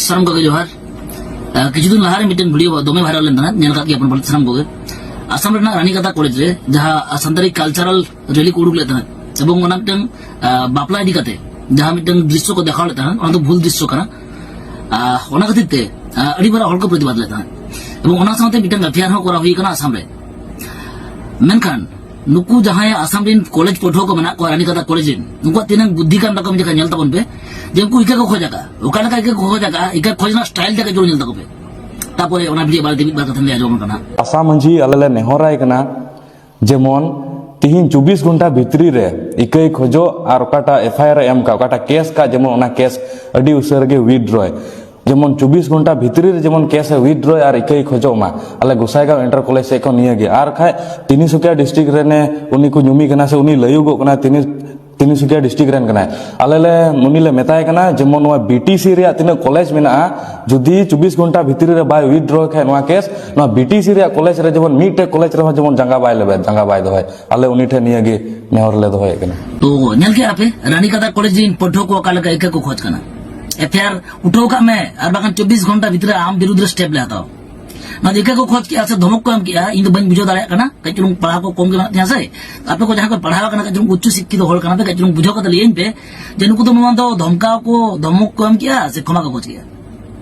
सारम को जोहार किछु दिन लहारे मिटन वीडियो दमे भाइरल लेन थाना नेल काकी अपन सारम को आसाम रेना रानीकाता कॉलेज रे जहां सानतारी कल्चरल रैली को उडुक लेता है एवं ओना मिटन बापला इदी काते जहां मिटन दृश्य को देखाव लेता है ओना तो भूल दृश्य कना ओना खातिर ते अड़ी बारा हल को प्रतिबाद लेता है एवं ओना साथे मिटन एफआईआर हो करा हुई कना आसाम रे मेनखान नुकु जहां आसाम दिन कॉलेज पढ़ो को मना को रानीकाता कॉलेज नुकु तिनंग बुद्धि कान तक जका नेल तबन पे जे उनको इका को खोजाका ओका लका इका को खोजाका इका खोजना स्टाइल जका जो नेल तक पे तापरे ओना वीडियो बालते बार कथन ले आजम कना आसाम मंझी अलेले नेहराय कना जेमन तिहिन 24 घंटा भितरी रे इकई खोजो और ओकाटा एफआईआर एम का ओकाटा केस का जेमन ओना केस अडी उसर गे विथड्रॉय जेमन 24 घंटा भितरी रे जेमन केस विथड्रॉय और इकई खोजो मा अले गोसाईगांव इंटर कॉलेज से को निये गे और खाय तिनिसुकिया डिस्ट्रिक्ट रे ने उनी को नुमी कना से उनी लयुगो कना तिनिसुकिया डिस्ट्रिक्ट रेन कना अलेले मुनीले मेताय कना जेमन वा बीटीसी रे तिना कॉलेज मेना जुदी 24 घंटा भितरी रे बाय विथड्रॉ खाय नवा केस नवा बीटीसी रे कॉलेज रे जेमन मीटे कॉलेज रे जेमन जंगा बाय लेबे जंगा बाय दोय अले उनी ठे निये गे नेहर ले दोय कना तो नेल के आपे रानीकाता कॉलेज इन पढ़ो को काल का इका को खोज कना एफआईआर उठो का मैं और बागन 24 घंटा भीतर आम विरुद्ध स्टेप ले आता ना इका को खोज किया से धमक को हम किया इन तो बन बुझो दाड़े कना कचरुंग पढ़ा को कम के ना से आपे को जहां को पढ़ावा कना कचरुंग उच्च शिक्षित होल कना पे कचरुंग बुझो को लिए पे जनु को तो मन तो धमका को धमक को हम किया से क्षमा को खोज किया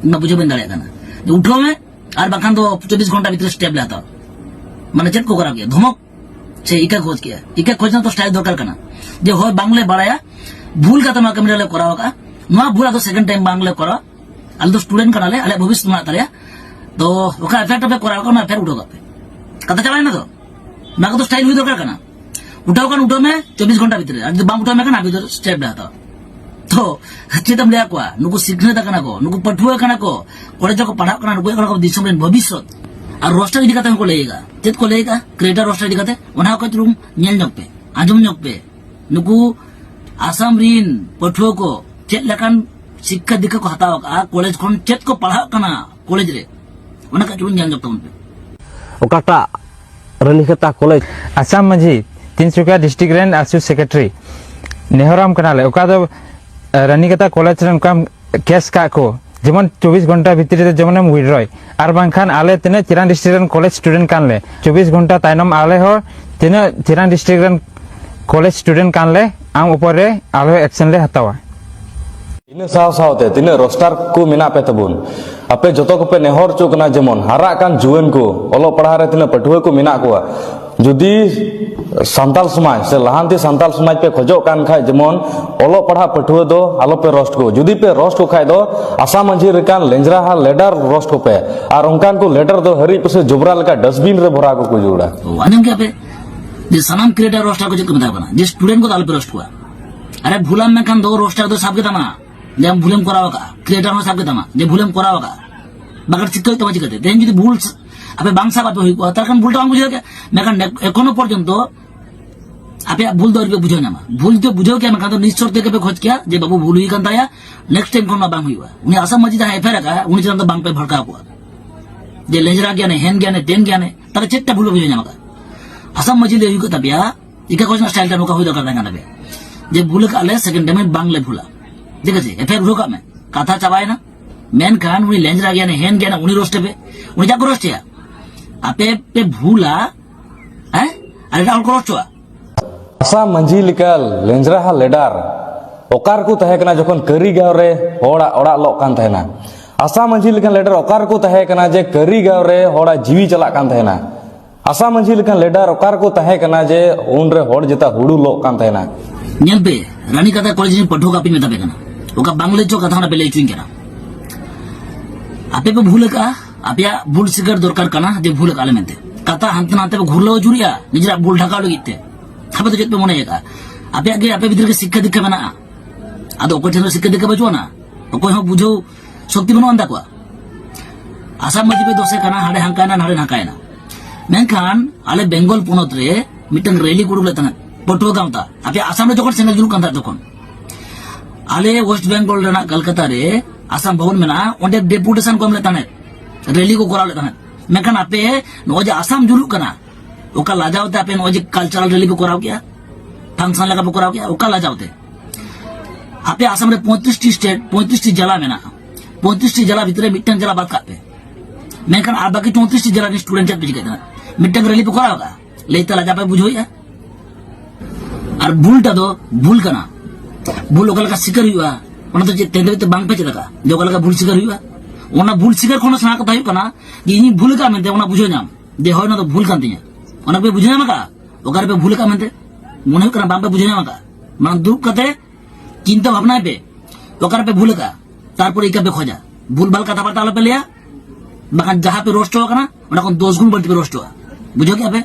ना बुझो बन दाड़े कना जो उठो में और बागन तो 24 घंटा भीतर स्टेप ले आता माने चेक को करा किया धमक से इका खोज किया इका खोजना तो स्टाइल दरकार कना जे होय बांग्ले बाड़ाया भूल का तमा कैमरा ले करावा का नवा भूल तो सेकंड टाइम बांग्ले करा अल तो स्टूडेंट कना ले अले भविष्य में तालिया तो ओका एफआईआर पे करा ना एफआईआर उठो पे कथा चलाय ना तो ना को तो स्टाइल हुई दरकार कना उठाओ कन उठो में 24 घंटा भीतर आज बांग उठो में कना भीतर स्टेप डाता तो अच्छे तम ले को नुकु सिखने ता कना को नुकु पठुआ कना को कॉलेज को पढ़ा कना नुकु को दिसम रेन भविष्य और रोस्टर इदी कता को लेगा चेत को लेगा क्रिएटर रोस्टर इदी कते ओना को तुम नेल नक पे आजम नक पे नुकु आसाम रिन पठुआ को चेत लकान शिक्षा दिखा को हताव का कॉलेज खन चेत को पढ़ा कना कॉलेज रे ओना का तुम नेल नक तम पे ओकाटा रानीकाता कॉलेज आसाम मंझी तिनसुकिया डिस्ट्रिक्ट रेन आसु सेक्रेटरी नेहराम कनाले ओका दो रानीकाता कॉलेज रेन काम केस का को जेमन 24 घंटा भीतर रे जेमन हम विड्रॉय आर बांखान आले तिने चिरान डिस्ट्रिक्ट रेन कॉलेज स्टूडेंट कानले 24 घंटा तायनम आले हो तिने चिरान डिस्ट्रिक्ट रेन कॉलेज स्टूडेंट कानले आम ऊपर रे आले एक्शन ले हतावा इन साव सावते तिने रोस्टर को मिना पे तबुन अपे जतो को पे नेहर चुकना जेमन हारा कान जुवन को ओलो पढ़ा रे तिने पठुए को मिना को जुदी संताल समाज से लहांती संताल समाज पे खोजो कान खाय जेमन ओलो पढ़ा पठुए दो आलो पे रोस्ट को जुदी पे रोस्ट को खाय दो आसाम मंझी रे कान लेंजरा हा लेडर रोस्ट को पे और उनकान को लेटर दो हरी पे से जुबरा लका डस्टबिन रे भरा को जुड़ा अनम के पे जे सनम क्रिएटर रोस्टर को जो बता बना जे स्टूडेंट को दाल पे रोस्ट हुआ अरे भूलम में कान दो रोस्टर दो सब के तमा जे हम भूलम करावा का क्रिएटर में सब के तमा जे भूलम करावा का बागर चिकल तमा चिकते देन যদি ভুল আপে বাংসা বাত হই তার কারণ ভুলটা আমি বুঝাও মেকান এখনো পর্যন্ত আপে ভুল ধরবে বুঝাও না ভুল তো বুঝাও কি মেকান তো নিশ্চয় থেকে খোঁজ কিয়া যে বাবু ভুল হই কান তায়া নেক্সট টাইম কোন বাং হইবা উনি আসাম মজি যা এফআইআর का উনি জান তো বাং पे भड़का हुआ যে लेजरा गया ने हेन गया ने टेन गया ने तारे चेट्टा भूल बुझाও ना मका आसाम मजी ले को तबिया इका कोन स्टाइल ता नोका होई दरकार ना बे যে ভুল কালে সেকেন্ড টাইম বাংলা ভুলা ঠিক আছে এফআইআর উঠো का में কথা চাবায় না मेन खान उनी लेंजरा गया ने हेन गया ना उनी रोस्ट पे उनी जा रोस्ट या आपे पे भूला हैं अरे डाउन रोस्ट आसाम मंझी लिकल लेंजरा हा लेडर ओकार को तहे कना जखन करी गांव रे होड़ा ओड़ा लो कान तहेना आसाम मंझी लिकल लेडर ओकार को तहे कना जे करी गांव रे होड़ा जीवी चला कान तहेना आसाम मंझी लिकल लेडर ओकार को तहे कना जे उन रे होड़ जेता हुडू लो कान तहेना नेल पे रानीकाता कॉलेज में पढ़ो का पिन मेता पे कना ओका बांग्ले जो कथा ना पेले चुइन कना आपे पे भूल का आपया भूल सिगर दरकार कना जे भूल काले मेंते कथा हंतना ते घुरलो जुरिया निजरा भूल ढका लगिते हबे तो जेत पे मने का आपे आगे आपे भीतर के शिक्षा दिखे बना आदो को ठेनो शिक्षा दिखे बजो ना कोई हो बुझो शक्ति बनो अंदा को आसाम मजी पे दोसे कना हाडे हंकाना नाडे हंकायना मेनखान आले बेंगल पुनत रे मिटन रैली कुडुले तना पटो गामता आपे आसाम रे जखन सेंगल जुरु कांता तखन आले वेस्ट बेंगल रेना कलकत्ता रे आसाम भवन में ना ओंडे डेपुटेशन को हमले ताने रैली को कराले ताने मेखान आपे नोजे आसाम जुलू कना ओका लाजावते आपे नोजे कल्चरल रैली पे कराव किया फंक्शन लगा पे कराव किया ओका लाजावते आपे आसाम रे 35 टी स्टेट 35 टी जिला में ना 35टी जला भितर मिट्टन जला बात काटे मेनखान आ बाकी 34टी जला स्टूडेंट पे चिका मिट्टन रैली पे करा होगा लेता लाजा पे बुझोया और भूलटा दो भूल कना भूल ओकल का शिकार हुआ ओना तो तेंदे ते बांग पे चलका जो ओकल का भूल शिकार हुआ ओना भूल शिकार कोना सना कथा हुआ कना कि इनी भूल का मेनते ओना बुझो नाम दे होय ना तो भूल कान तिया ओना पे बुझो नाम का ओकर पे भूल का मेनते मने कना बांग पे बुझो नाम का मान दुख कते चिंता भावना पे ओकर पे भूल का तारपर इका पे खोजा भूल भाल कथा बार्ता पे लिया बाकान जहां पे रोस्ट हुआ कना ओना कोन 10 गुण बढ़ती पे रोस्ट हुआ बुझो क्या पे